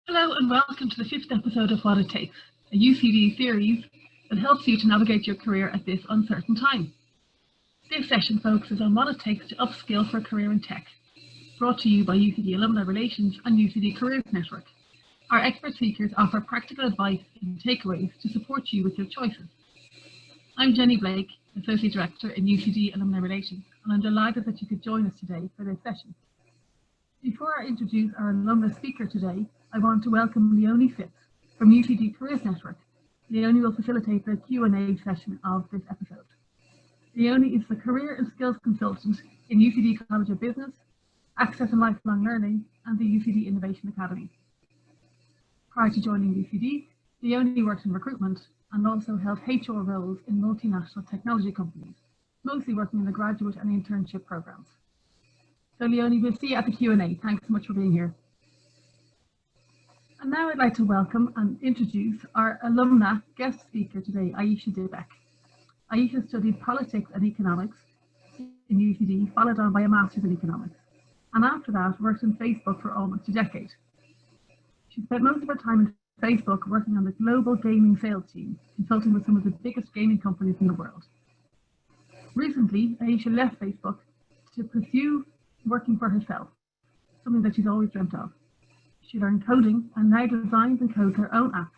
Hello and welcome to the fifth episode of What It Takes, a UCD series that helps you to navigate your career at this uncertain time. This session focuses on what it takes to upskill for a career in tech, brought to you by UCD Alumni Relations and UCD Careers Network. Our expert speakers offer practical advice and takeaways to support you with your choices. I'm Jenny Blake, Associate Director in UCD Alumni Relations, and I'm delighted that you could join us today for this session. Before I introduce our alumna speaker today, I want to welcome Leonie Phipps from UCD Careers Network. Leonie will facilitate the Q&A session of this episode. Leonie is the Career and Skills Consultant in UCD College of Business, Access and Lifelong Learning, and the UCD Innovation Academy. Prior to joining UCD, Leonie worked in recruitment and also held HR roles in multinational technology companies, mostly working in the graduate and internship programs. So Leonie, we'll see you at the Q&A. Thanks so much for being here. And now I'd like to welcome and introduce our alumna guest speaker today, Aisha Dibek. Aisha studied politics and economics in UCD, followed on by a master's in economics. And after that, worked in Facebook for almost a decade. She spent most of her time in Facebook working on the global gaming sales team, consulting with some of the biggest gaming companies in the world. Recently, Aisha left Facebook to pursue working for herself, something that she's always dreamt of. She learned coding and now designs and codes her own apps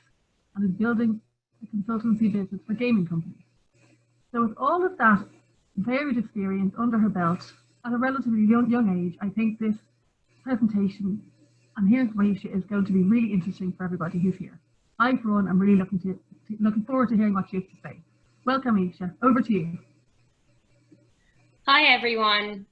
and is building a consultancy business for gaming companies. So with all of that varied experience under her belt at a relatively young age, I think this presentation and hearing from Aisha is going to be really interesting for everybody who's here. I, for one, am really looking forward to hearing what she has to say. Welcome, Aisha. Over to you. Hi, everyone.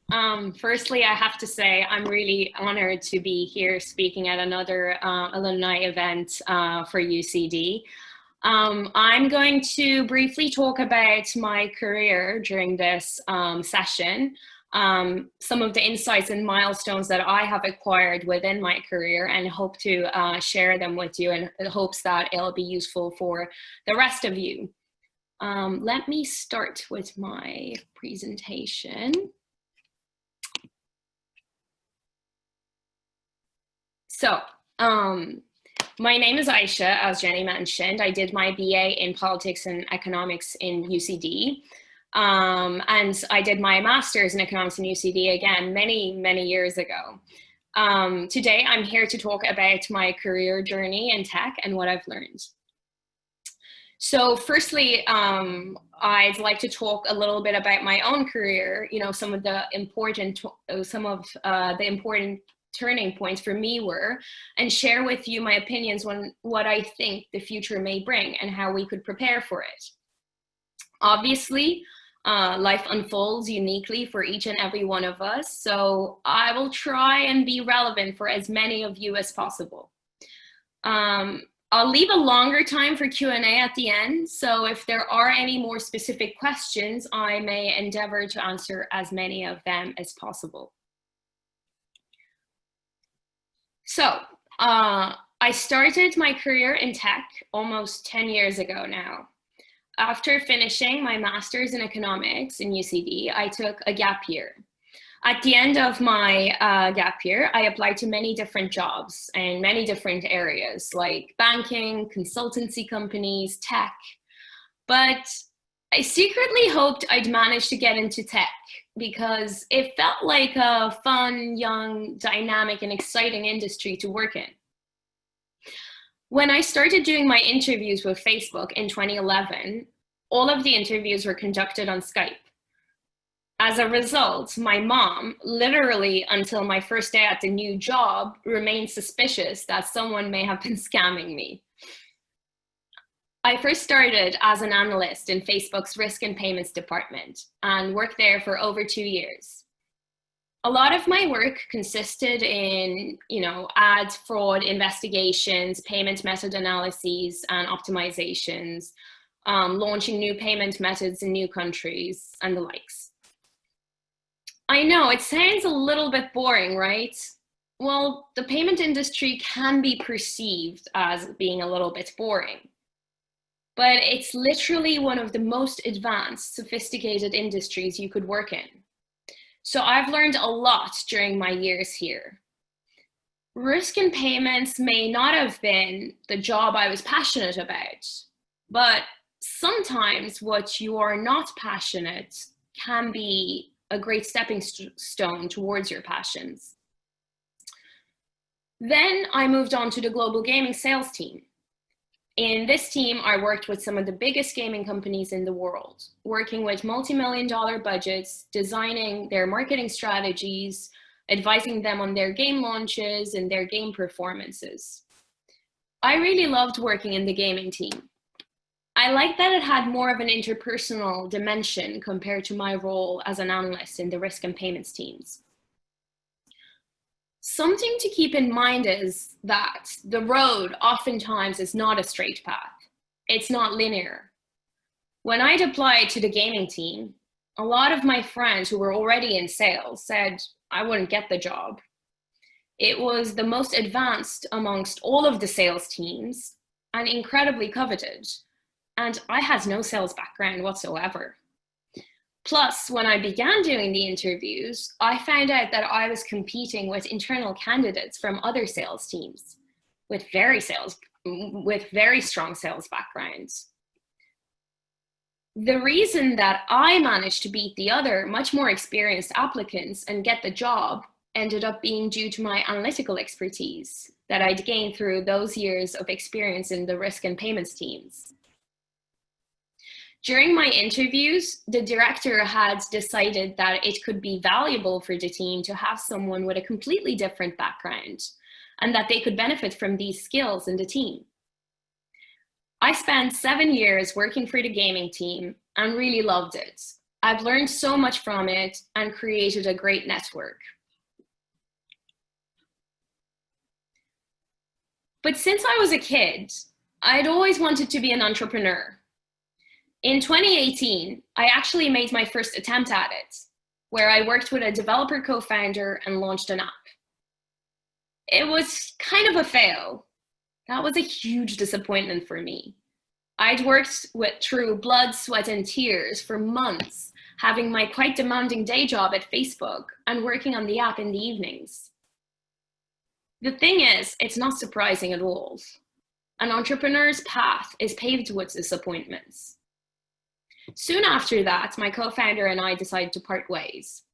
Firstly, I have to say I'm really honored to be here speaking at another alumni event for UCD. I'm going to briefly talk about my career during this session, some of the insights and milestones that I have acquired within my career, and hope to share them with you in hopes that it'll be useful for the rest of you. Let me start with my presentation. So, my name is Aisha, as Jenny mentioned. I did my BA in politics and economics in UCD. And I did my master's in economics in UCD again, many years ago. Today, I'm here to talk about my career journey in tech and what I've learned. So firstly, I'd like to talk a little bit about my own career, some of the important turning points for me were, and share with you my opinions on what I think the future may bring and how we could prepare for it. Obviously, life unfolds uniquely for each and every one of us, so I will try and be relevant for as many of you as possible. I'll leave a longer time for Q&A at the end, so if there are any more specific questions, I may endeavor to answer as many of them as possible. So, I started my career in tech almost 10 years ago now. After finishing my master's in economics in UCD, I took a gap year. At the end of my gap year, I applied to many different jobs in many different areas like banking, consultancy companies, tech. But I secretly hoped I'd manage to get into tech because it felt like a fun, young, dynamic, and exciting industry to work in. When I started doing my interviews with Facebook in 2011, all of the interviews were conducted on Skype. As a result, my mom, literally until my first day at the new job, remained suspicious that someone may have been scamming me. I first started as an analyst in Facebook's risk and payments department and worked there for over 2 years. A lot of my work consisted in, ad fraud investigations, payment method analyses and optimizations, launching new payment methods in new countries and the likes. I know, it sounds a little bit boring, right? Well, the payment industry can be perceived as being a little bit boring, but it's literally one of the most advanced, sophisticated industries you could work in. So I've learned a lot during my years here. Risk and payments may not have been the job I was passionate about, but sometimes what you are not passionate can be a great stepping stone towards your passions. Then I moved on to the global gaming sales team. In this team, I worked with some of the biggest gaming companies in the world, working with multi-million-dollar budgets, designing their marketing strategies, advising them on their game launches and their game performances. I really loved working in the gaming team. I liked that it had more of an interpersonal dimension compared to my role as an analyst in the risk and payments teams. Something to keep in mind is that the road oftentimes is not a straight path. It's not linear. When I applied to the gaming team, a lot of my friends who were already in sales said I wouldn't get the job. It was the most advanced amongst all of the sales teams and incredibly coveted. And I had no sales background whatsoever. Plus, when I began doing the interviews, I found out that I was competing with internal candidates from other sales teams with very strong sales backgrounds. The reason that I managed to beat the other much more experienced applicants and get the job ended up being due to my analytical expertise that I'd gained through those years of experience in the risk and payments teams. During my interviews, the director had decided that it could be valuable for the team to have someone with a completely different background and that they could benefit from these skills in the team. I spent 7 years working for the gaming team and really loved it. I've learned so much from it and created a great network. But since I was a kid, I'd always wanted to be an entrepreneur. In 2018, I actually made my first attempt at it, where I worked with a developer co-founder and launched an app. It was kind of a fail. That was a huge disappointment for me. I'd worked through blood, sweat, and tears for months, having my quite demanding day job at Facebook and working on the app in the evenings. The thing is, it's not surprising at all. An entrepreneur's path is paved with disappointments. Soon after that, my co-founder and I decided to part ways.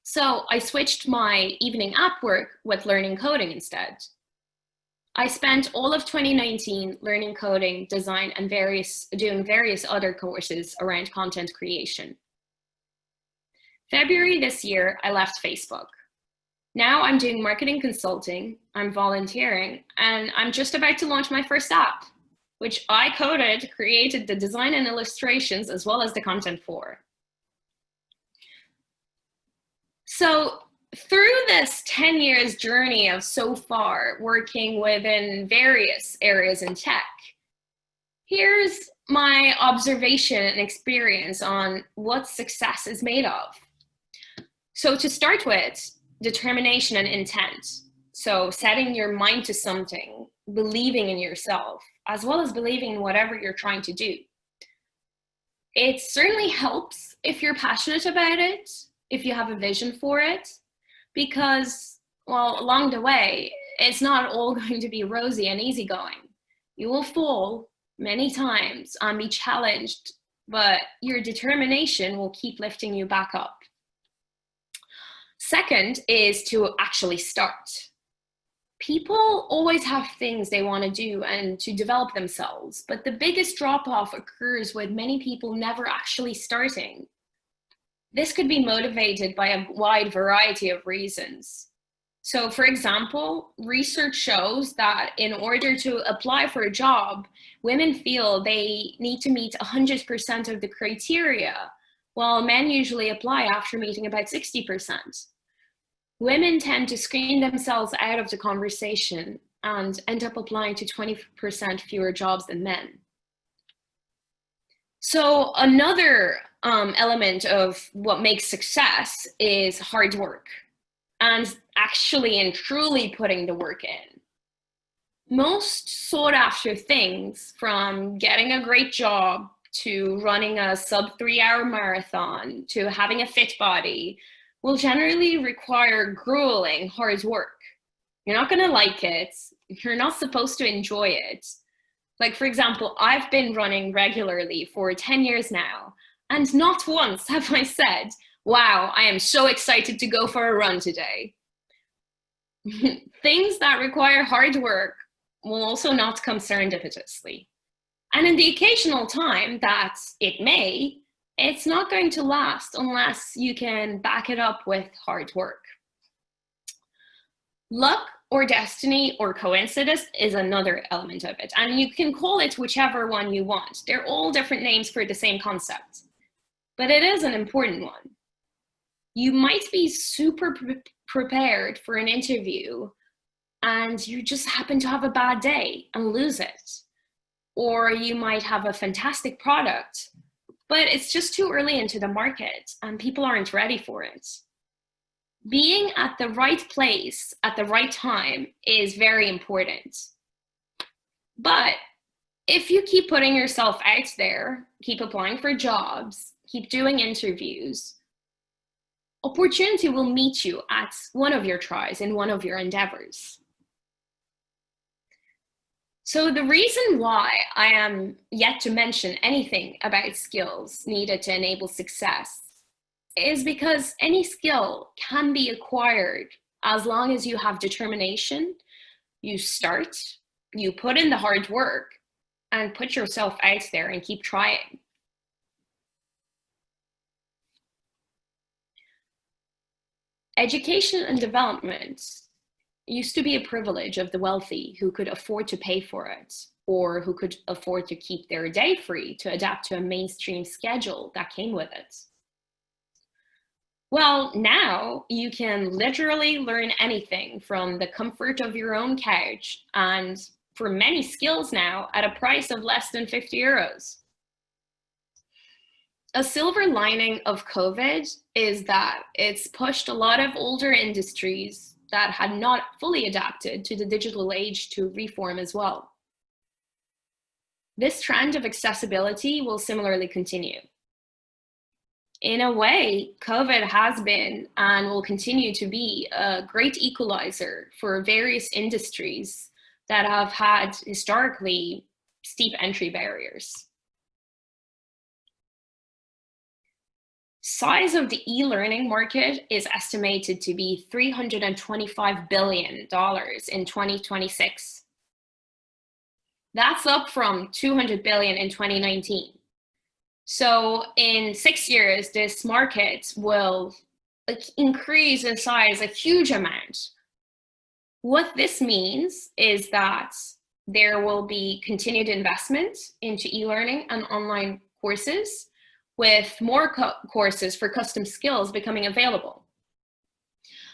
So I switched my evening app work with learning coding instead. I spent all of 2019 learning coding, design, and doing various other courses around content creation. February this year, I left Facebook. Now I'm doing marketing consulting, I'm volunteering, and I'm just about to launch my first app, which I coded, created the design and illustrations, as well as the content for. So through this 10 years journey of so far working within various areas in tech, here's my observation and experience on what success is made of. So to start with, determination and intent. So setting your mind to something, believing in yourself, as well as believing in whatever you're trying to do. It certainly helps if you're passionate about it, if you have a vision for it, because, well, along the way, it's not all going to be rosy and easygoing. You will fall many times and be challenged, but your determination will keep lifting you back up. Second is to actually start. People always have things they want to do and to develop themselves, but the biggest drop-off occurs with many people never actually starting. This could be motivated by a wide variety of reasons. So, for example, research shows that in order to apply for a job, women feel they need to meet 100% of the criteria, while men usually apply after meeting about 60%. Women tend to screen themselves out of the conversation and end up applying to 20% fewer jobs than men. So another element of what makes success is hard work and actually and truly putting the work in. Most sought after things, from getting a great job to running a sub 3-hour marathon to having a fit body, will generally require grueling hard work. You're not going to like it. You're not supposed to enjoy it. Like, for example, I've been running regularly for 10 years now, and not once have I said, wow, I am so excited to go for a run today. Things that require hard work will also not come serendipitously. And in the occasional time that it may, it's not going to last unless you can back it up with hard work. Luck or destiny or coincidence is another element of it. And you can call it whichever one you want. They're all different names for the same concept. But it is an important one. You might be super prepared for an interview and you just happen to have a bad day and lose it. Or you might have a fantastic product, but it's just too early into the market and people aren't ready for it. Being at the right place at the right time is very important. But if you keep putting yourself out there, keep applying for jobs, keep doing interviews, opportunity will meet you at one of your tries in one of your endeavors. So the reason why I am yet to mention anything about skills needed to enable success is because any skill can be acquired as long as you have determination, you start, you put in the hard work, and put yourself out there and keep trying. Education and development used to be a privilege of the wealthy who could afford to pay for it, or who could afford to keep their day free to adapt to a mainstream schedule that came with it. Well, now you can literally learn anything from the comfort of your own couch, and for many skills now at a price of less than 50 euros. A silver lining of COVID is that it's pushed a lot of older industries that had not fully adapted to the digital age to reform as well. This trend of accessibility will similarly continue. In a way, COVID has been and will continue to be a great equalizer for various industries that have had historically steep entry barriers. Size of the e-learning market is estimated to be $325 billion in 2026. That's up from $200 billion in 2019. So in 6 years, this market will increase in size a huge amount. What this means is that there will be continued investment into e-learning and online courses, with more courses for custom skills becoming available.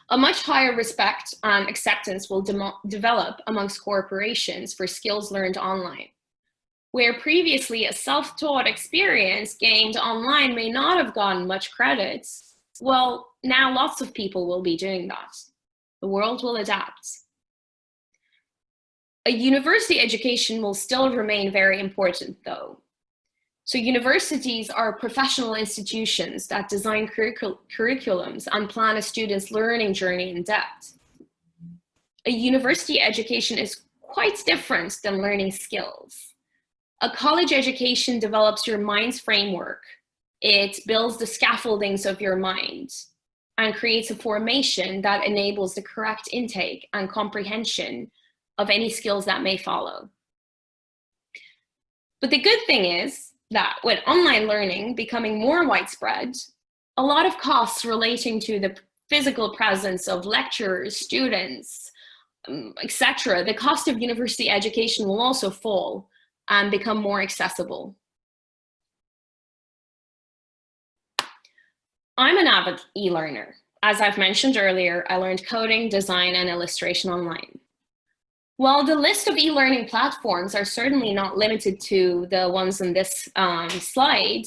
A much higher respect and acceptance will develop amongst corporations for skills learned online. Where previously a self-taught experience gained online may not have gotten much credit, well, now lots of people will be doing that. The world will adapt. A university education will still remain very important though. So universities are professional institutions that design curriculums and plan a student's learning journey in depth. A university education is quite different than learning skills. A college education develops your mind's framework. It builds the scaffoldings of your mind and creates a formation that enables the correct intake and comprehension of any skills that may follow. But the good thing is that with online learning becoming more widespread, a lot of costs relating to the physical presence of lecturers, students, etc., the cost of university education will also fall and become more accessible. I'm an avid e-learner. As I've mentioned earlier, I learned coding, design, and illustration online. While the list of e-learning platforms are certainly not limited to the ones on this slide,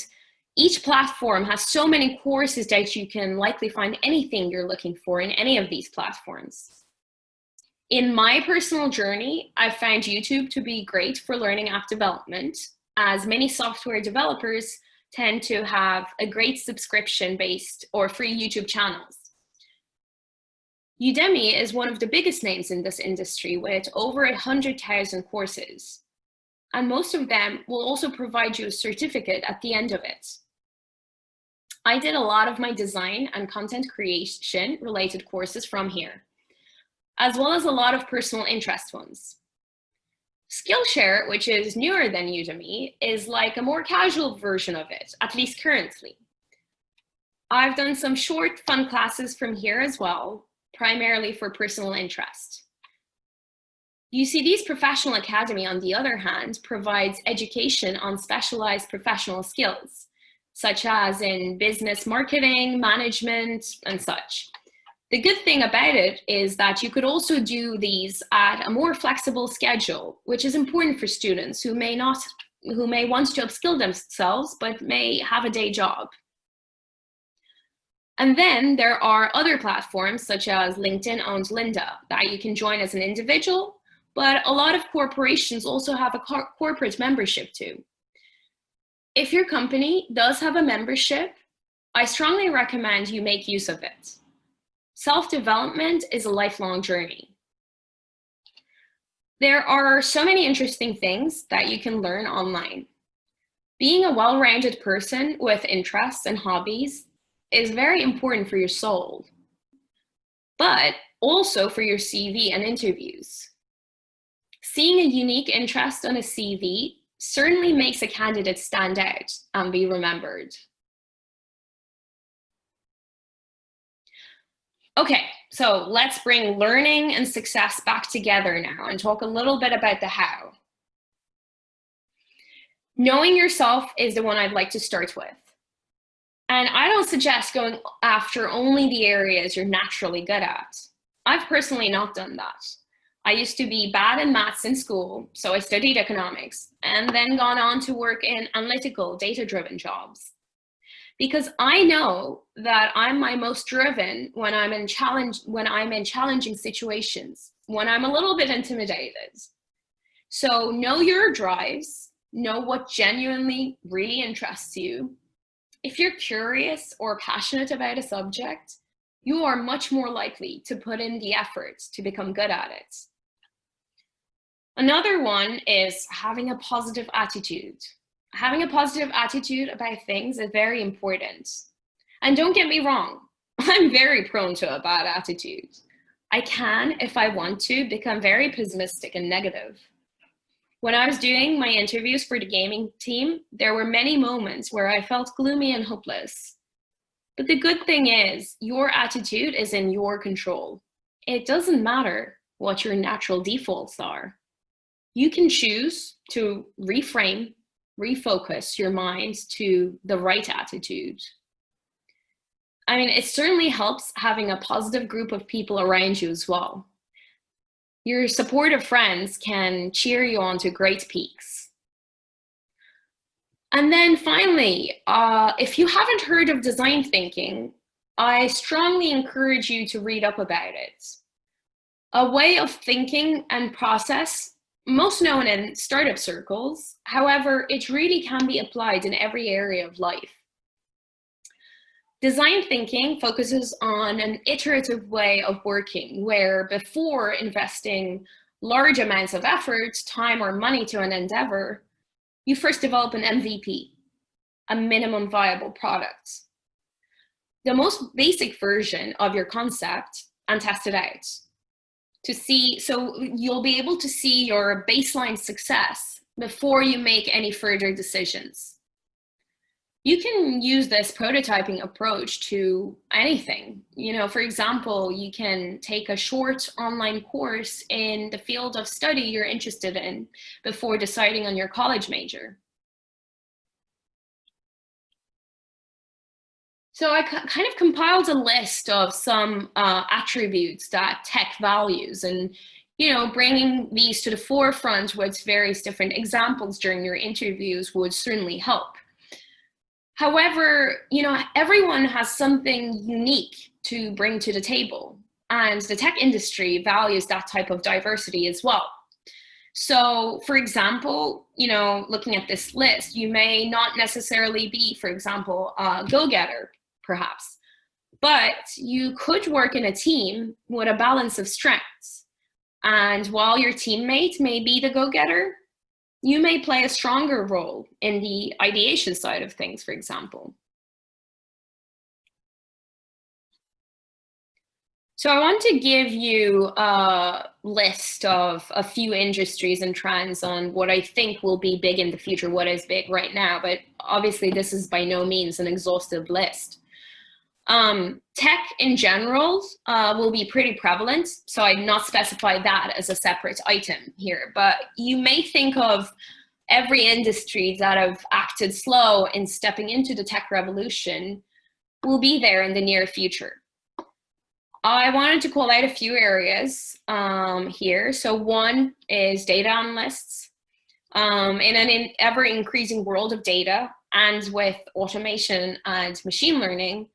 each platform has so many courses that you can likely find anything you're looking for in any of these platforms. In my personal journey, I've found YouTube to be great for learning app development, as many software developers tend to have a great subscription-based or free YouTube channels. Udemy is one of the biggest names in this industry with over 100,000 courses. And most of them will also provide you a certificate at the end of it. I did a lot of my design and content creation related courses from here, as well as a lot of personal interest ones. Skillshare, which is newer than Udemy, is like a more casual version of it, at least currently. I've done some short, fun classes from here as well, primarily for personal interest. UCD's Professional Academy, on the other hand, provides education on specialized professional skills, such as in business marketing, management, and such. The good thing about it is that you could also do these at a more flexible schedule, which is important for students who may want to upskill themselves, but may have a day job. And then there are other platforms such as LinkedIn owns Lynda that you can join as an individual, but a lot of corporations also have a corporate membership too. If your company does have a membership, I strongly recommend you make use of it. Self-development is a lifelong journey. There are so many interesting things that you can learn online. Being a well-rounded person with interests and hobbies is very important for your soul, but also for your CV and interviews. Seeing a unique interest on a CV certainly makes a candidate stand out and be remembered. Okay, so let's bring learning and success back together now and talk a little bit about the how. Knowing yourself is the one I'd like to start with. And I don't suggest going after only the areas you're naturally good at. I've personally not done that. I used to be bad in maths in school, so I studied economics and then gone on to work in analytical, data-driven jobs. Because I know that I'm my most driven when I'm in challenging situations, when I'm a little bit intimidated. So know your drives, know what genuinely really interests you. If you're curious or passionate about a subject, you are much more likely to put in the effort to become good at it. Another one is having a positive attitude. Having a positive attitude about things is very important. And don't get me wrong, I'm very prone to a bad attitude. I can, if I want to, become very pessimistic and negative. When I was doing my interviews for the gaming team, there were many moments where I felt gloomy and hopeless. But the good thing is, your attitude is in your control. It doesn't matter what your natural defaults are. You can choose to reframe, refocus your mind to the right attitude. I mean, it certainly helps having a positive group of people around you as well. Your supportive friends can cheer you on to great peaks. And then finally, if you haven't heard of design thinking, I strongly encourage you to read up about it. A way of thinking and process, most known in startup circles. However, it really can be applied in every area of life. Design thinking focuses on an iterative way of working, where before investing large amounts of effort, time, or money to an endeavor, you first develop an MVP, a minimum viable product, the most basic version of your concept, and test it out. So you'll be able to see your baseline success before you make any further decisions. You can use this prototyping approach to anything. For example, you can take a short online course in the field of study you're interested in before deciding on your college major. So I kind of compiled a list of some attributes that tech values, and bringing these to the forefront with various different examples during your interviews would certainly help. However, everyone has something unique to bring to the table, and the tech industry values that type of diversity as well. So, for example, looking at this list, you may not necessarily be, for example, a go-getter, perhaps, But you could work in a team with a balance of strengths. And while your teammate may be the go-getter, you may play a stronger role in the ideation side of things, for example. So I want to give you a list of a few industries and trends on what I think will be big in the future, what is big right now, but obviously this is by no means an exhaustive list. Tech in general will be pretty prevalent, so I'd not specify that as a separate item here, but you may think of every industry that have acted slow in stepping into the tech revolution will be there in the near future. I wanted to call out a few areas here. So one is data analysts. In an ever increasing world of data and with automation and machine learning,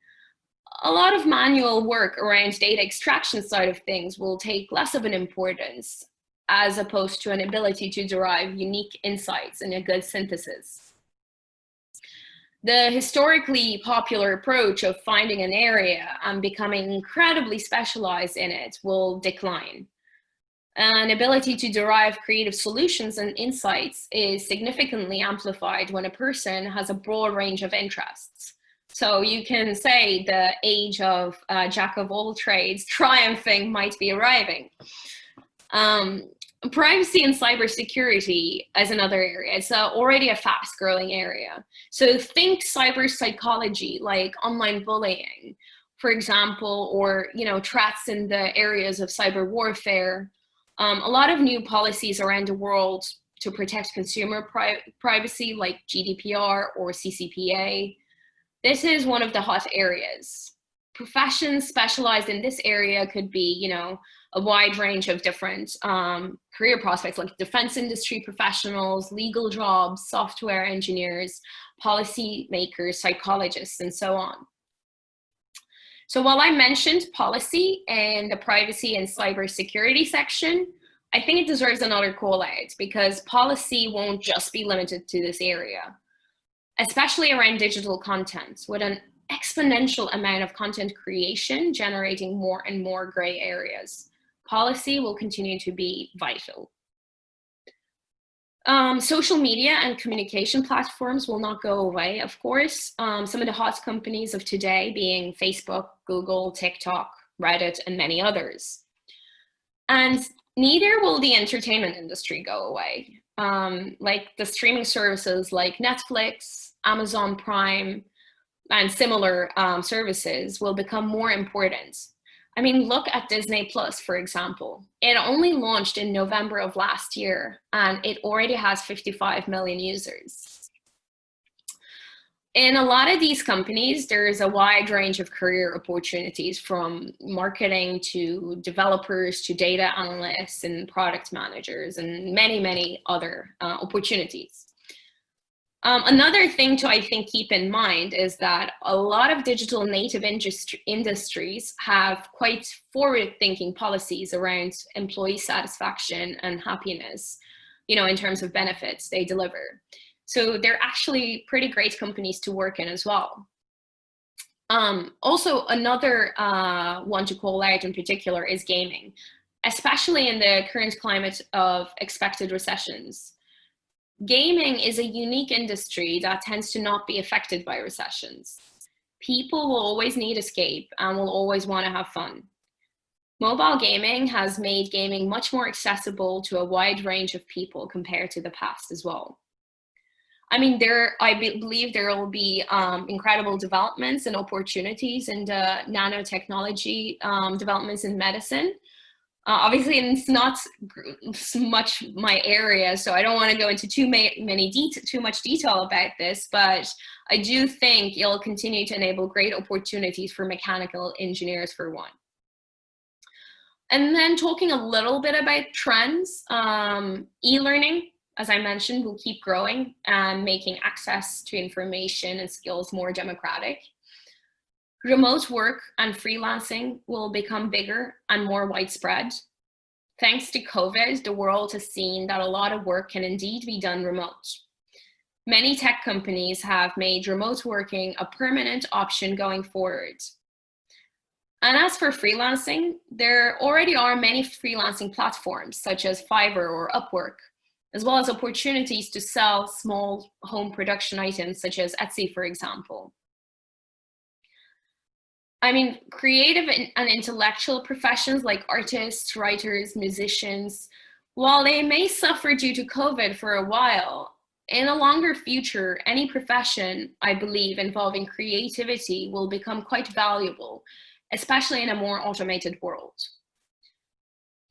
a lot of manual work around data extraction side of things will take less of an importance as opposed to an ability to derive unique insights and a good synthesis. The historically popular approach of finding an area and becoming incredibly specialized in it will decline. An ability to derive creative solutions and insights is significantly amplified when a person has a broad range of interests. So you can say the age of jack of all trades triumphing might be arriving. Privacy and cybersecurity as another area. It's already a fast growing area. So think cyber psychology, like online bullying, for example, or threats in the areas of cyber warfare. A lot of new policies around the world to protect consumer privacy, like GDPR or CCPA. This is one of the hot areas. Professions specialized in this area could be, a wide range of different career prospects, like defense industry professionals, legal jobs, software engineers, policy makers, psychologists, and so on. So while I mentioned policy in the privacy and cybersecurity section, I think it deserves another call out because policy won't just be limited to this area, especially around digital content, with an exponential amount of content creation generating more and more gray areas. Policy will continue to be vital. Social media and communication platforms will not go away, of course. Some of the hot companies of today being Facebook, Google, TikTok, Reddit, and many others. And neither will the entertainment industry go away. Like the streaming services like Netflix, Amazon Prime, and similar services will become more important. I mean, look at Disney Plus, for example. It only launched in November of last year, and it already has 55 million users. In a lot of these companies, there is a wide range of career opportunities, from marketing to developers to data analysts and product managers and many, many other opportunities. Another thing to, I think, keep in mind is that a lot of digital native industries have quite forward-thinking policies around employee satisfaction and happiness, in terms of benefits they deliver. So they're actually pretty great companies to work in as well. Also, another one to call out in particular is gaming, especially in the current climate of expected recessions. Gaming is a unique industry that tends to not be affected by recessions. People will always need escape and will always want to have fun. Mobile gaming has made gaming much more accessible to a wide range of people compared to the past as well. I mean, I believe there will be incredible developments and opportunities in the nanotechnology developments in medicine. Obviously, it's not much my area, so I don't want to go into too much detail about this, but I do think it'll continue to enable great opportunities for mechanical engineers, for one. And then talking a little bit about trends, e-learning, as I mentioned, will keep growing and making access to information and skills more democratic. Remote work and freelancing will become bigger and more widespread. Thanks to COVID, the world has seen that a lot of work can indeed be done remote. Many tech companies have made remote working a permanent option going forward. And as for freelancing, there already are many freelancing platforms such as Fiverr or Upwork, as well as opportunities to sell small home production items such as Etsy, for example. I mean, creative and intellectual professions like artists, writers, musicians, while they may suffer due to COVID for a while, in a longer future, any profession, I believe, involving creativity will become quite valuable, especially in a more automated world.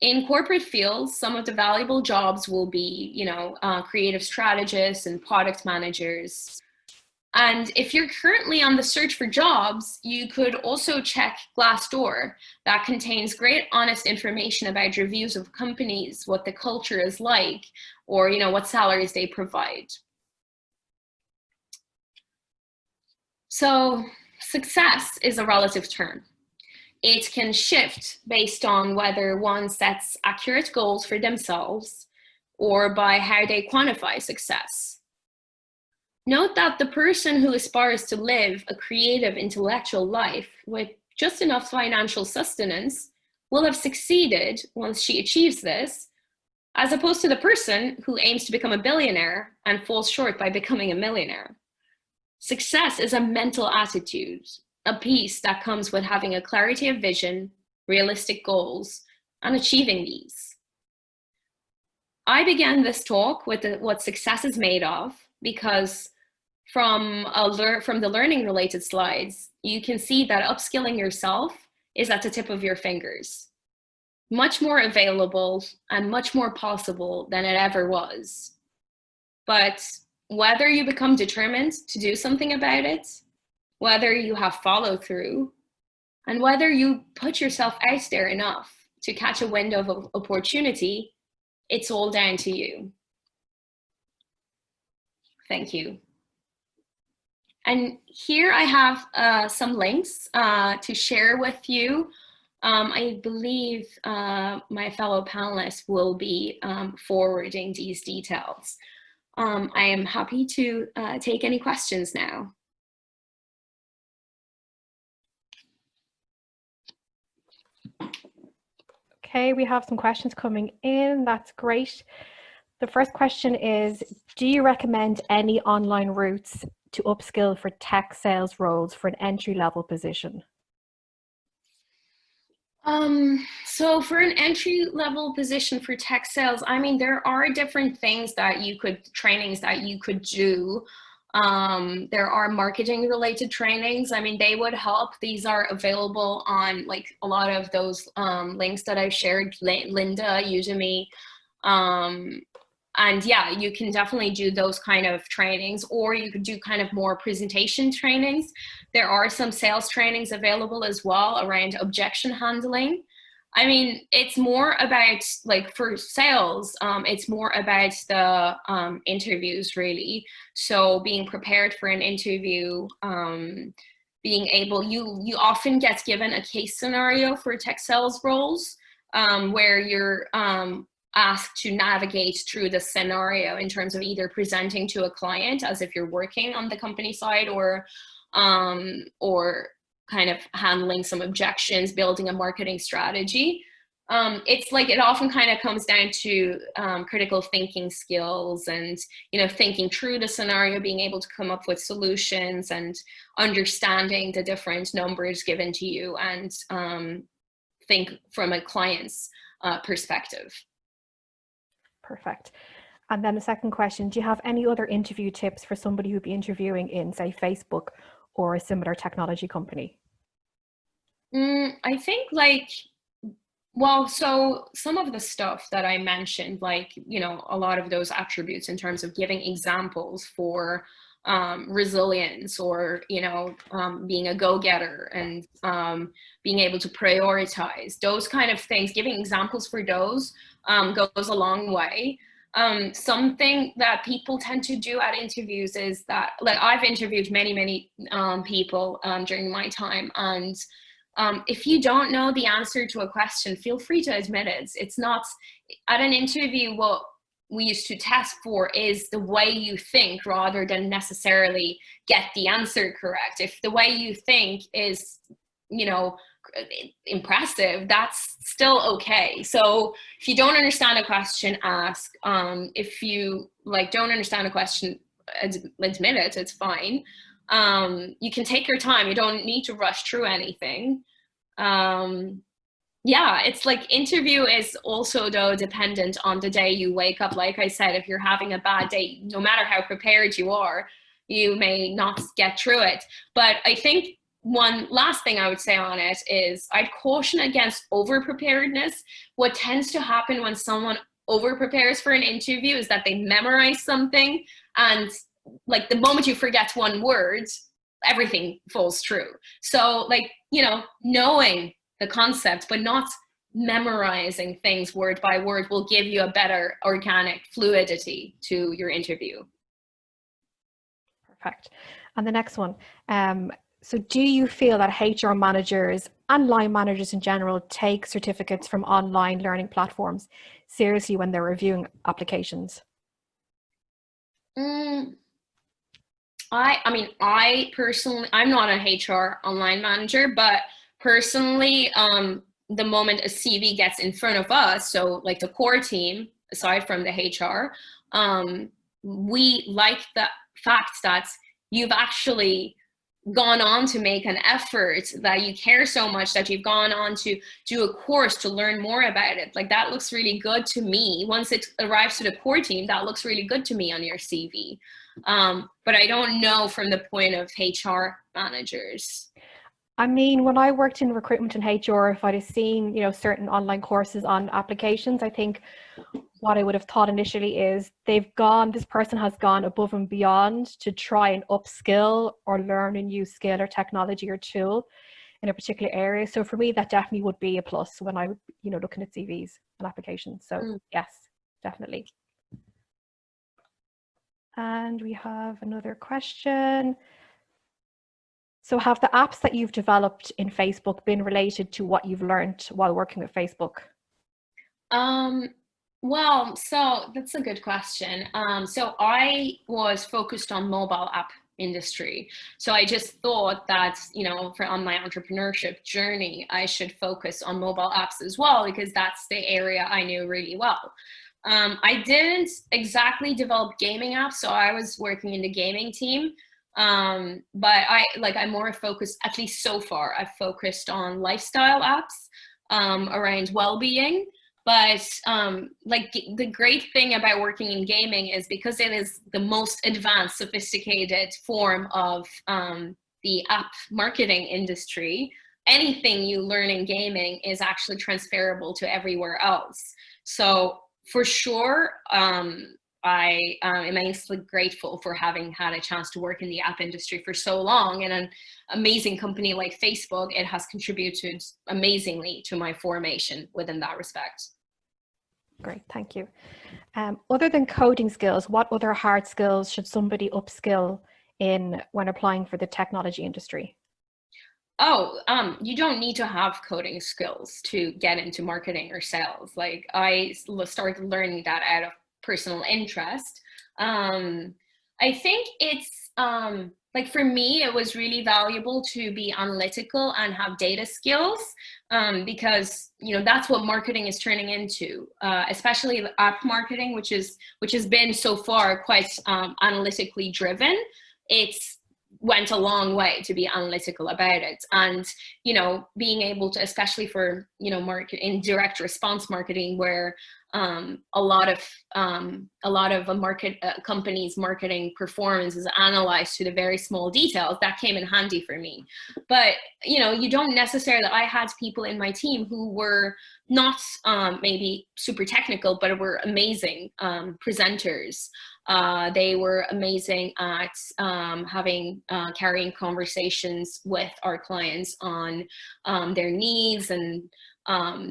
In corporate fields, some of the valuable jobs will be, creative strategists and product managers. And if you're currently on the search for jobs, you could also check Glassdoor. That contains great, honest information about reviews of companies, what the culture is like, or what salaries they provide. So success is a relative term. It can shift based on whether one sets accurate goals for themselves or by how they quantify success. Note that the person who aspires to live a creative, intellectual life with just enough financial sustenance will have succeeded once she achieves this, as opposed to the person who aims to become a billionaire and falls short by becoming a millionaire. Success is a mental attitude, a peace that comes with having a clarity of vision, realistic goals, and achieving these. I began this talk with what success is made of because from the learning related slides, you can see that upskilling yourself is at the tip of your fingers. Much more available and much more possible than it ever was. But whether you become determined to do something about it, whether you have follow through, and whether you put yourself out there enough to catch a window of opportunity, it's all down to you. Thank you. And here I have some links to share with you. I believe my fellow panelists will be forwarding these details. I am happy to take any questions now. Okay, we have some questions coming in. That's great. The first question is, do you recommend any online routes to upskill for tech sales roles for an entry-level position? So for an entry-level position for tech sales, I mean, there are different things that trainings that you could do. There are marketing related trainings. I mean, they would help. These are available on like a lot of those links that I've shared, Linda, Udemy. And yeah, you can definitely do those kind of trainings, or you could do kind of more presentation trainings. There are some sales trainings available as well around objection handling. I mean, it's more about, like for sales, it's more about the interviews really. So being prepared for an interview, being able, you often get given a case scenario for tech sales roles where you're asked to navigate through the scenario in terms of either presenting to a client as if you're working on the company side, or kind of handling some objections, building a marketing strategy. It's like, it often kind of comes down to critical thinking skills and, thinking through the scenario, being able to come up with solutions and understanding the different numbers given to you and think from a client's perspective. Perfect. And then the second question, do you have any other interview tips for somebody who'd be interviewing in, say, Facebook or a similar technology company? I think so some of the stuff that I mentioned, like, a lot of those attributes in terms of giving examples for resilience or, being a go-getter and being able to prioritize, those kind of things, giving examples for those goes a long way. Something that people tend to do at interviews is that, like, I've interviewed many people during my time, and if you don't know the answer to a question, feel free to admit it. It's not, at an interview, what we used to test for is the way you think rather than necessarily get the answer correct. If the way you think is, impressive, that's still okay. So if you don't understand a question, ask. If you don't understand a question, admit it, it's fine. You can take your time. You don't need to rush through anything. Yeah, it's interview is also though dependent on the day you wake up. Like I said, if you're having a bad day, no matter how prepared you are, you may not get through it. But I think one last thing I would say on it is I'd caution against over preparedness. What tends to happen when someone over prepares for an interview is that they memorize something, and the moment you forget one word, everything falls through. So knowing the concept but not memorizing things word by word will give you a better organic fluidity to your interview. Perfect. And the next one, so do you feel that HR managers and line managers in general take certificates from online learning platforms seriously when they're reviewing applications? I personally, I'm not a HR online manager, but personally, the moment a CV gets in front of us, so the core team, aside from the HR, we like the fact that you've actually gone on to make an effort, that you care so much that you've gone on to do a course to learn more about it. That looks really good to me. Once it arrives to the core team, that looks really good to me on your CV. But I don't know from the point of HR managers. I mean, when I worked in recruitment and HR, if I'd have seen, certain online courses on applications, I think what I would have thought initially is this person has gone above and beyond to try and upskill or learn a new skill or technology or tool in a particular area. So for me, that definitely would be a plus when I, looking at CVs and applications. So yes, definitely. And we have another question. So have the apps that you've developed in Facebook been related to what you've learned while working with Facebook? Well, so that's a good question. So I was focused on mobile app industry. So I just thought that, on my entrepreneurship journey, I should focus on mobile apps as well, because that's the area I knew really well. I didn't exactly develop gaming apps, so I was working in the gaming team. But I'm more focused, at least so far, I've focused on lifestyle apps around well-being. But the great thing about working in gaming is because it is the most advanced, sophisticated form of the app marketing industry, anything you learn in gaming is actually transferable to everywhere else. So for sure, I am immensely grateful for having had a chance to work in the app industry for so long. And an amazing company like Facebook, it has contributed amazingly to my formation within that respect. Great, thank you. Other than coding skills, what other hard skills should somebody upskill in when applying for the technology industry? You don't need to have coding skills to get into marketing or sales. I started learning that out of personal interest. I think it's for me, it was really valuable to be analytical and have data skills, because that's what marketing is turning into, especially app marketing, which has been so far quite analytically driven. It's went a long way to be analytical about it, and being able to, especially for in direct response marketing, where a lot of a company's marketing performance is analyzed to the very small details. That came in handy for me. But you don't necessarily, I had people in my team who were not maybe super technical, but were amazing presenters. They were amazing at carrying conversations with our clients on their needs and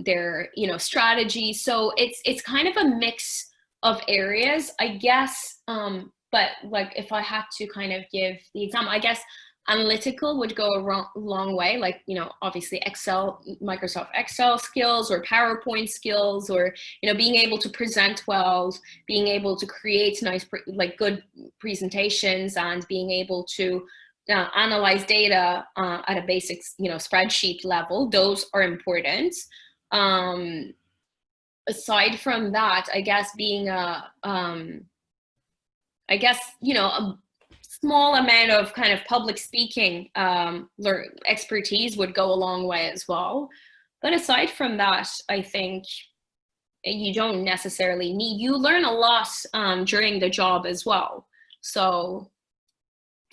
their strategy. So it's kind of a mix of areas, I guess. But if I had to kind of give the example, I guess analytical would go a long way, obviously Excel, Microsoft Excel skills, or PowerPoint skills, or being able to present well, being able to create nice good presentations, and being able to analyze data at a basic, spreadsheet level. Those are important. Aside from that, I guess being a small amount of kind of public speaking expertise would go a long way as well. But aside from that, I think you don't necessarily need, you learn a lot during the job as well. So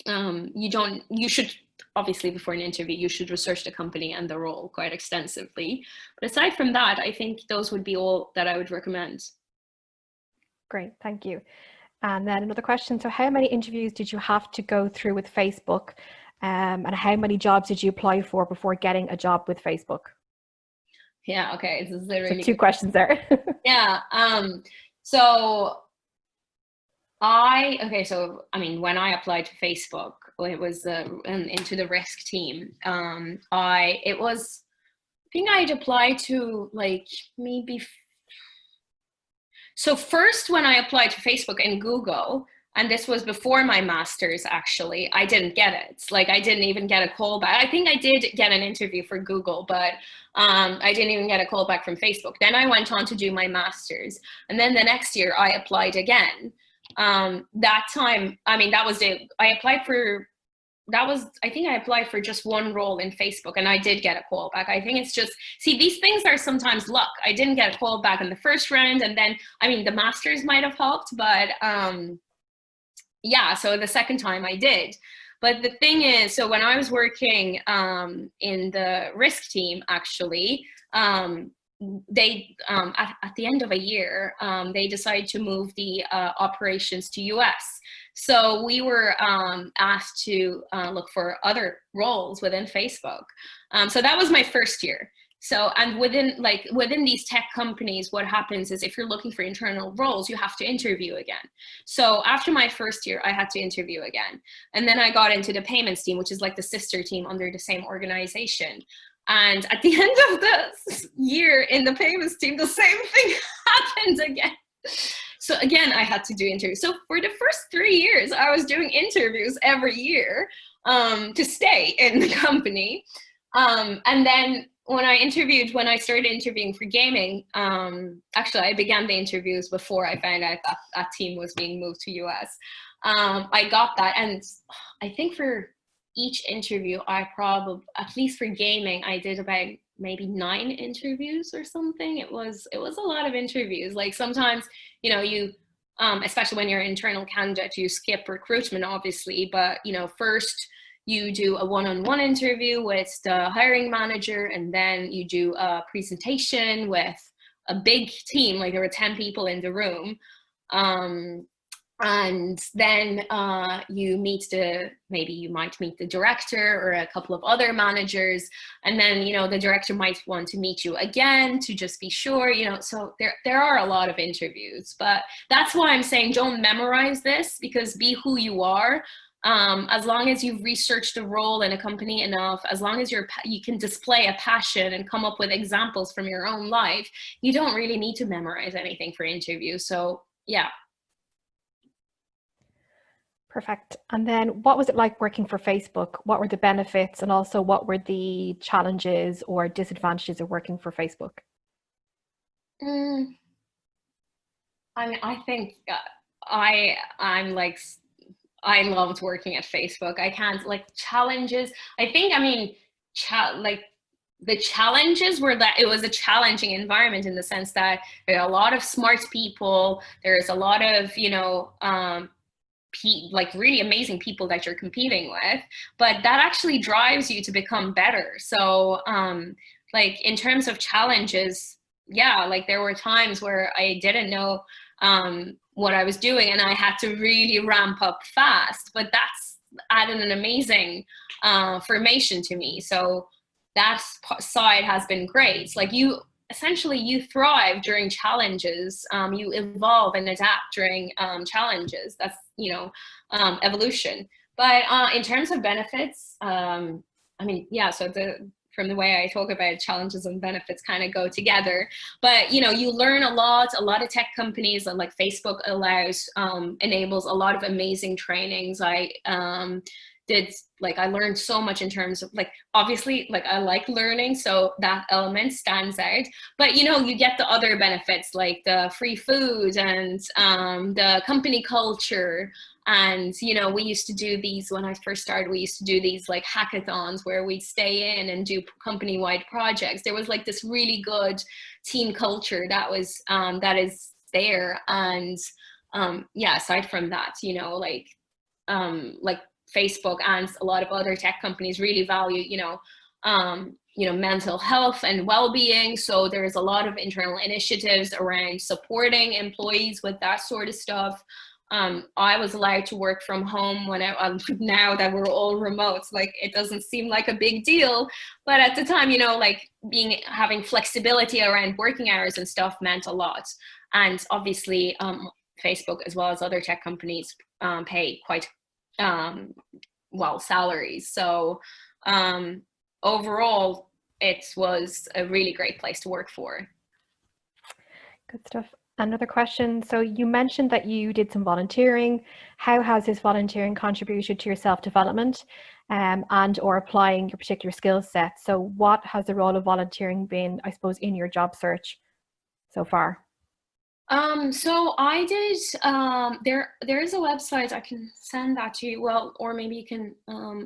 you should, obviously before an interview, you should research the company and the role quite extensively. But aside from that, I think those would be all that I would recommend. Great, thank you. And then another question, so how many interviews did you have to go through with Facebook, and how many jobs did you apply for before getting a job with Facebook? Yeah, okay, this is a really so 2 questions there. Yeah, so when I applied to Facebook, it was into the risk team. I think I'd applied to so first when I applied to Facebook and Google, and this was before my master's actually, I didn't get it. I didn't even get a call back. I think I did get an interview for Google, but I didn't even get a call back from Facebook. Then I went on to do my master's. And then the next year I applied again. That time, I think I applied for just one role in Facebook, and I did get a call back. I think it's just, these things are sometimes luck. I didn't get a call back in the first round, and then, the master's might have helped, but yeah, so the second time I did. But the thing is, so when I was working in the risk team, actually, they at the end of a year, they decided to move the operations to US. So we were asked to look for other roles within Facebook. So that was my first year. So, and within these tech companies, what happens is if you're looking for internal roles, you have to interview again. So after my first year, I had to interview again. And then I got into the payments team, which is like the sister team under the same organization. And at the end of the year in the payments team, the same thing happened again. So again, I had to do interviews. So for the first 3 years, I was doing interviews every year to stay in the company. And then when I started interviewing for gaming, actually I began the interviews before I found out that that team was being moved to US. I got that, and I think for each interview, at least for gaming, I did about maybe 9 interviews or something. It was a lot of interviews. Sometimes, you, especially when you're an internal candidate, you skip recruitment, obviously, but, first you do a one-on-one interview with the hiring manager, and then you do a presentation with a big team, there were 10 people in the room. And then maybe you might meet the director or a couple of other managers, and then the director might want to meet you again to just be sure, so there are a lot of interviews. But that's why I'm saying don't memorize this, because be who you are. As long as you've researched the role in a company enough, as long as you can display a passion and come up with examples from your own life, you don't really need to memorize anything for interviews. So yeah. Perfect. And then what was it like working for Facebook? What were the benefits, and also what were the challenges or disadvantages of working for Facebook? I think I loved working at Facebook. I can't challenges. I think, the challenges were that it was a challenging environment in the sense that there are a lot of smart people. There's a lot of, really amazing people that you're competing with, but that actually drives you to become better. So in terms of challenges, yeah, there were times where I didn't know what I was doing, and I had to really ramp up fast, but that's added an amazing formation to me. So that side has been great. You thrive during challenges. You evolve and adapt during challenges. That's, evolution. But in terms of benefits, so from the way I talk about it, challenges and benefits kind of go together. But, you learn a lot of tech companies, Facebook enables a lot of amazing trainings. I learned so much in terms of like, obviously, like I like learning, so that element stands out. But you know, you get the other benefits like the free food and the company culture. And you know, we used to do these when I first started. We used to do these like hackathons where we'd stay in and do company-wide projects. There was like this really good team culture that is there. And yeah, aside from that, you know, like Facebook and a lot of other tech companies really value, mental health and well-being. So there's a lot of internal initiatives around supporting employees with that sort of stuff. I was allowed to work from home now that we're all remote, like it doesn't seem like a big deal, but at the time, you know, like having flexibility around working hours and stuff meant a lot. And obviously, Facebook as well as other tech companies pay quite well salaries. So overall, it was a really great place to work for. Good stuff. Another question. So you mentioned that you did some volunteering. How has this volunteering contributed to your self-development and or applying your particular skill set? So what has the role of volunteering been, I suppose, in your job search so far? So I did, there's a website, I can send that to you, well, or maybe you can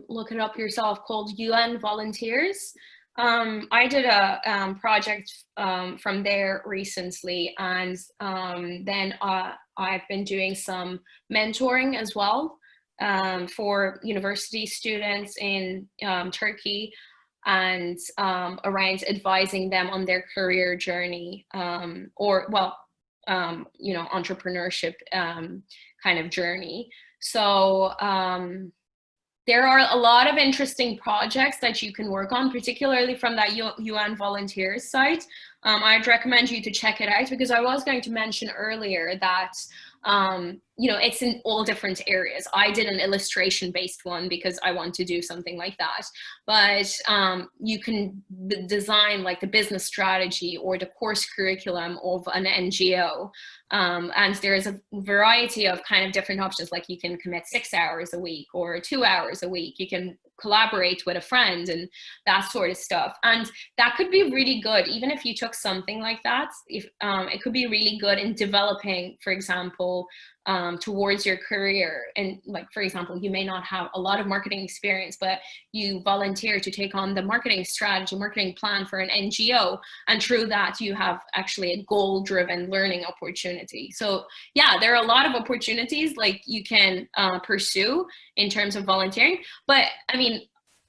look it up yourself, called UN Volunteers. I did a project from there recently, and then I've been doing some mentoring as well for university students in Turkey, and around advising them on their career journey, entrepreneurship kind of journey. So there are a lot of interesting projects that you can work on, particularly from that UN Volunteers site. I'd recommend you to check it out, because I was going to mention earlier that it's in all different areas. I did an illustration-based one because I want to do something like that. But you can design like the business strategy or the course curriculum of an NGO. And there's a variety of kind of different options. Like you can commit 6 hours a week or 2 hours a week. You can collaborate with a friend and that sort of stuff. And that could be really good, even if you took something like that. If it could be really good in developing, for example, towards your career. And like, for example, you may not have a lot of marketing experience, but you volunteer to take on the marketing strategy, marketing plan for an NGO. And through that, you have actually a goal-driven learning opportunity. So yeah, there are a lot of opportunities like you can pursue in terms of volunteering. But I mean,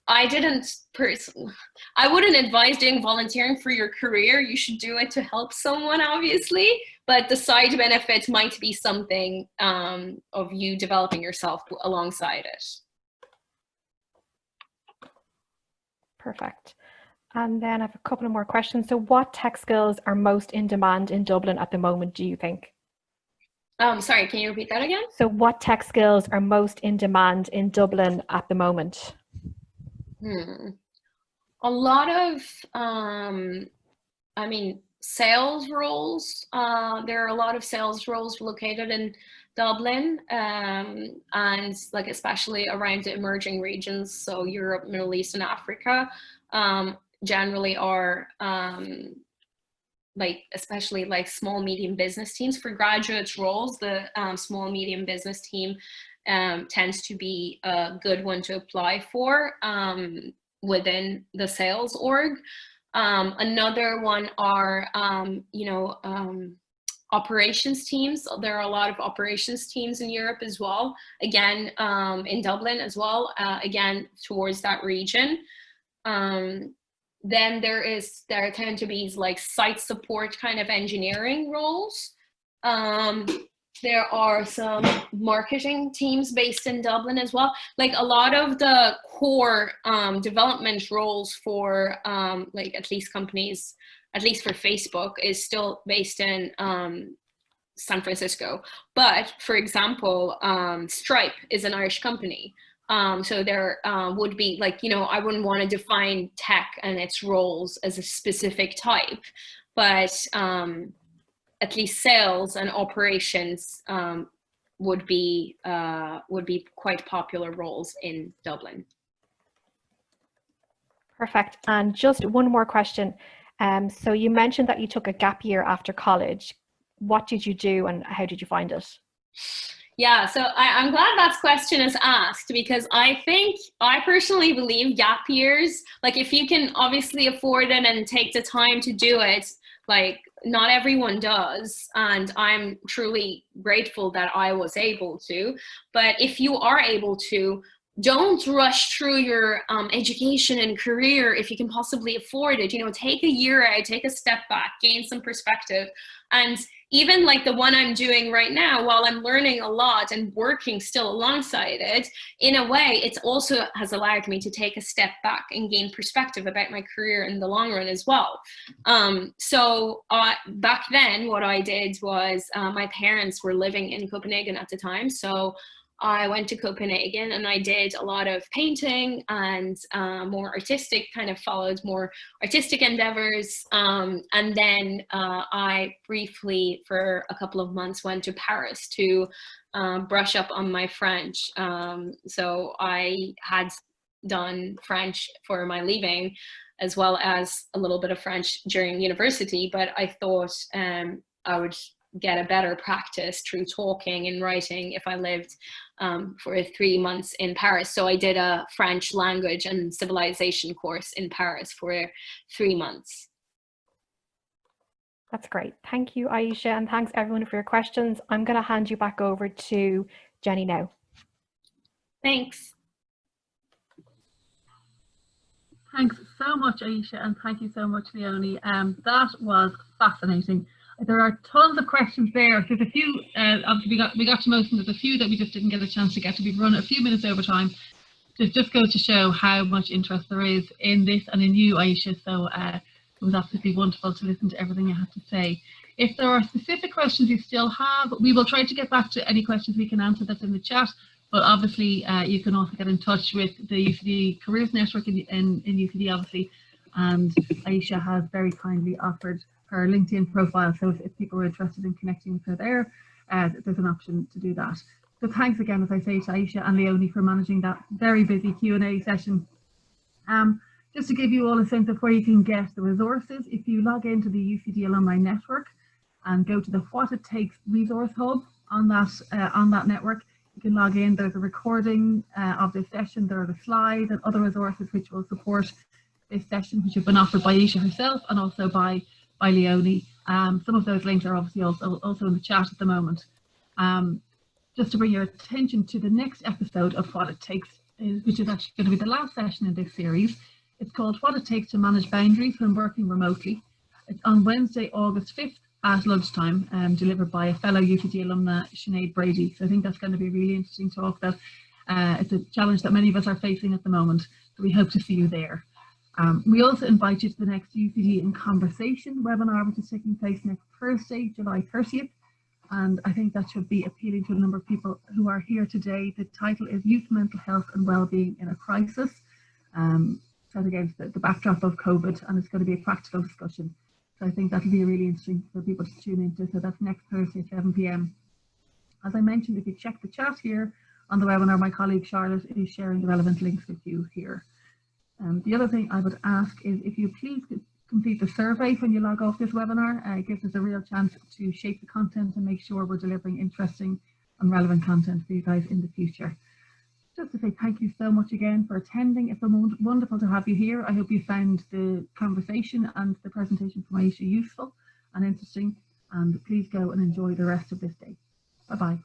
I wouldn't advise doing volunteering for your career. You should do it to help someone, obviously, but the side benefits might be something of you developing yourself alongside it. Perfect. And then I have a couple of more questions. So what tech skills are most in demand in Dublin at the moment, do you think? Sorry, can you repeat that again? So what tech skills are most in demand in Dublin at the moment? A lot of, sales roles. There are a lot of sales roles located in Dublin, and like especially around the emerging regions, so Europe, Middle East, and Africa, generally are especially like small medium business teams. For graduate roles, the small medium business team tends to be a good one to apply for within the sales org. Another one are, operations teams. There are a lot of operations teams in Europe as well. Again, in Dublin as well, again, towards that region. Then there tend to be like site support kind of engineering roles. There are some marketing teams based in Dublin as well. Like a lot of the core development roles for at least companies, at least for Facebook, is still based in San Francisco. But for example, Stripe is an Irish company. So there would be I wouldn't want to define tech and its roles as a specific type, but at least sales and operations would be quite popular roles in Dublin. Perfect. And just one more question. So you mentioned that you took a gap year after college. What did you do and how did you find it? Yeah, so I'm glad that question is asked, because I personally believe gap years, like if you can obviously afford it and take the time to do it, like not everyone does, and I'm truly grateful that I was able to. But if you are able to, don't rush through your education and career if you can possibly afford it. You know, take a year out, take a step back, gain some perspective. And even like the one I'm doing right now, while I'm learning a lot and working still alongside it, in a way, it also has allowed me to take a step back and gain perspective about my career in the long run as well. So back then, what I did was my parents were living in Copenhagen at the time. So I went to Copenhagen and I did a lot of painting and more artistic, kind of followed more artistic endeavors. And then I briefly, for a couple of months, went to Paris to brush up on my French. So I had done French for my leaving, as well as a little bit of French during university, but I thought I would get a better practice through talking and writing if I lived for 3 months in Paris. So I did a French language and civilization course in Paris for 3 months. That's great. Thank you, Aisha, and thanks everyone for your questions. I'm going to hand you back over to Jenny now. Thanks. Thanks so much, Aisha, and thank you so much, Leonie. That was fascinating. There are tons of questions there. There's a few, obviously we got to most of them. There's a few that we just didn't get a chance to get to. We've run a few minutes over time. It just goes to show how much interest there is in this and in you, Aisha. So it was absolutely wonderful to listen to everything you had to say. If there are specific questions you still have, we will try to get back to any questions we can answer that's in the chat. But obviously, you can also get in touch with the UCD Careers Network in UCD, obviously. And Aisha has very kindly offered her LinkedIn profile, so if people are interested in connecting with her there, there's an option to do that. So thanks again, as I say, to Aisha and Leonie for managing that very busy Q&A session. Just to give you all a sense of where you can get the resources, if you log into the UCD Alumni Network and go to the What It Takes resource hub on that network, you can log in. There's a recording of this session, there are the slides and other resources which will support this session, which have been offered by Aisha herself and also by Leonie. Some of those links are obviously also in the chat at the moment. Just to bring your attention to the next episode of What It Takes, which is actually going to be the last session in this series. It's called What It Takes to Manage Boundaries When Working Remotely. It's on Wednesday, August 5th at lunchtime, delivered by a fellow UCD alumna, Sinead Brady. So I think that's going to be a really interesting talk. That it's a challenge that many of us are facing at the moment. So we hope to see you there. We also invite you to the next UCD in Conversation webinar, which is taking place next Thursday, July 30th. And I think that should be appealing to a number of people who are here today. The title is Youth Mental Health and Wellbeing in a Crisis, set against the backdrop of COVID, and it's going to be a practical discussion. So I think that'll be really interesting for people to tune into. So that's next Thursday at 7 p.m. As I mentioned, if you check the chat here on the webinar, my colleague Charlotte is sharing the relevant links with you here. The other thing I would ask is if you please complete the survey when you log off this webinar. It gives us a real chance to shape the content and make sure we're delivering interesting and relevant content for you guys in the future. Just to say thank you so much again for attending. It's been wonderful to have you here. I hope you found the conversation and the presentation from Aisha useful and interesting. And please go and enjoy the rest of this day. Bye-bye.